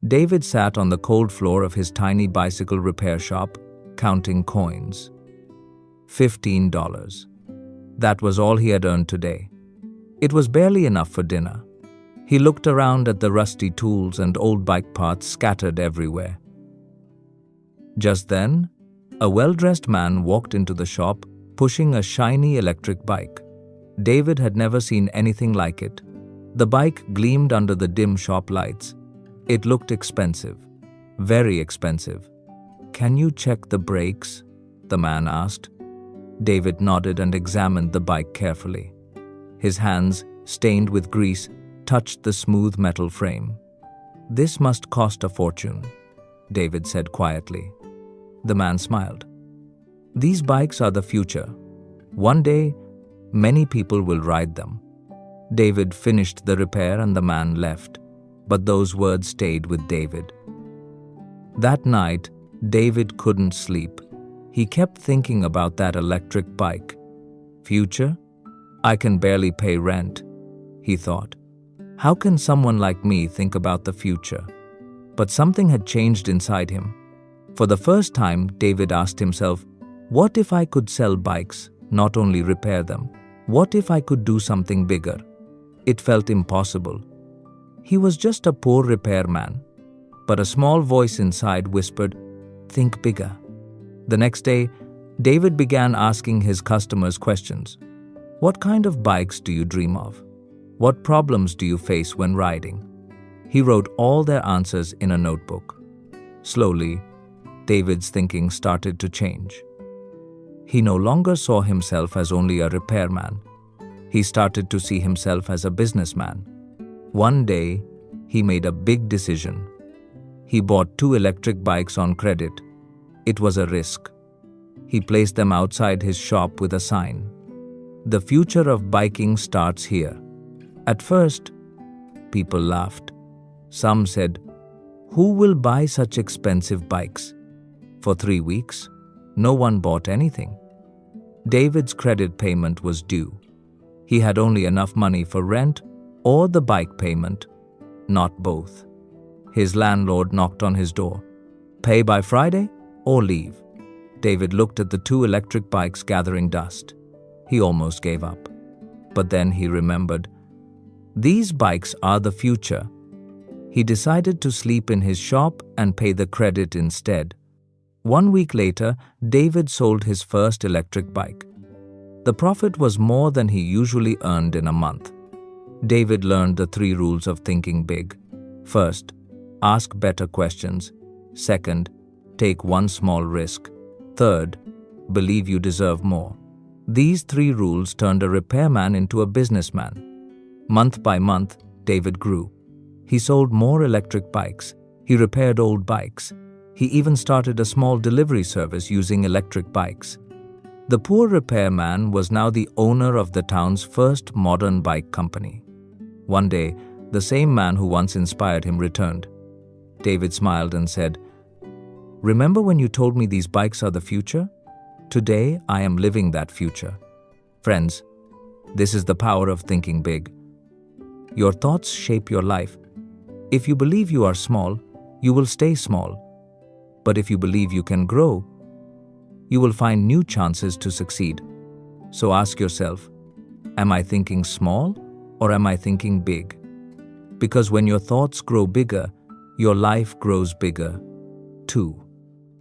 David sat on the cold floor of his tiny bicycle repair shop, counting coins. $15. That was all he had earned today. It was barely enough for dinner. He looked around at the rusty tools and old bike parts scattered everywhere. Just then, a well-dressed man walked into the shop, pushing a shiny electric bike. David had never seen anything like it. The bike gleamed under the dim shop lights. It looked expensive, very expensive. "Can you check the brakes?" the man asked. David nodded and examined the bike carefully. His hands, stained with grease, touched the smooth metal frame. "This must cost a fortune," David said quietly. The man smiled. "These bikes are the future. One day, many people will ride them." David finished the repair and the man left, but those words stayed with David. That night, David couldn't sleep. He kept thinking about that electric bike. "Future? I can barely pay rent," he thought. "How can someone like me think about the future?" But something had changed inside him. For the first time, David asked himself, what if I could sell bikes, not only repair them? What if I could do something bigger? It felt impossible. He was just a poor repairman. But a small voice inside whispered, "Think bigger." The next day, David began asking his customers questions. "What kind of bikes do you dream of? What problems do you face when riding?" He wrote all their answers in a notebook. Slowly, David's thinking started to change. He no longer saw himself as only a repairman. He started to see himself as a businessman. One day, he made a big decision. He bought 2 electric bikes on credit. It was a risk. He placed them outside his shop with a sign. "The future of biking starts here." At first, people laughed. Some said, "Who will buy such expensive bikes?" For 3 weeks, no one bought anything. David's credit payment was due. He had only enough money for rent or the bike payment, not both. His landlord knocked on his door. "Pay by Friday or leave." David looked at the 2 electric bikes gathering dust. He almost gave up. But then he remembered, these bikes are the future. He decided to sleep in his shop and pay the credit instead. 1 week later, David sold his first electric bike. The profit was more than he usually earned in a month. David learned the 3 rules of thinking big. First, ask better questions. Second, take one small risk. Third, believe you deserve more. These 3 rules turned a repairman into a businessman. Month by month, David grew. He sold more electric bikes. He repaired old bikes. He even started a small delivery service using electric bikes. The poor repairman was now the owner of the town's first modern bike company. One day, the same man who once inspired him returned. David smiled and said, "Remember when you told me these bikes are the future? Today, I am living that future." Friends, this is the power of thinking big. Your thoughts shape your life. If you believe you are small, you will stay small. But if you believe you can grow, you will find new chances to succeed. So ask yourself, am I thinking small or am I thinking big? Because when your thoughts grow bigger, your life grows bigger too.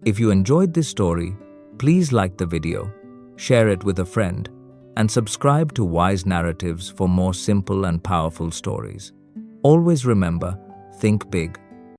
If you enjoyed this story, please like the video, share it with a friend, and subscribe to Wise Narratives for more simple and powerful stories. Always remember, think big.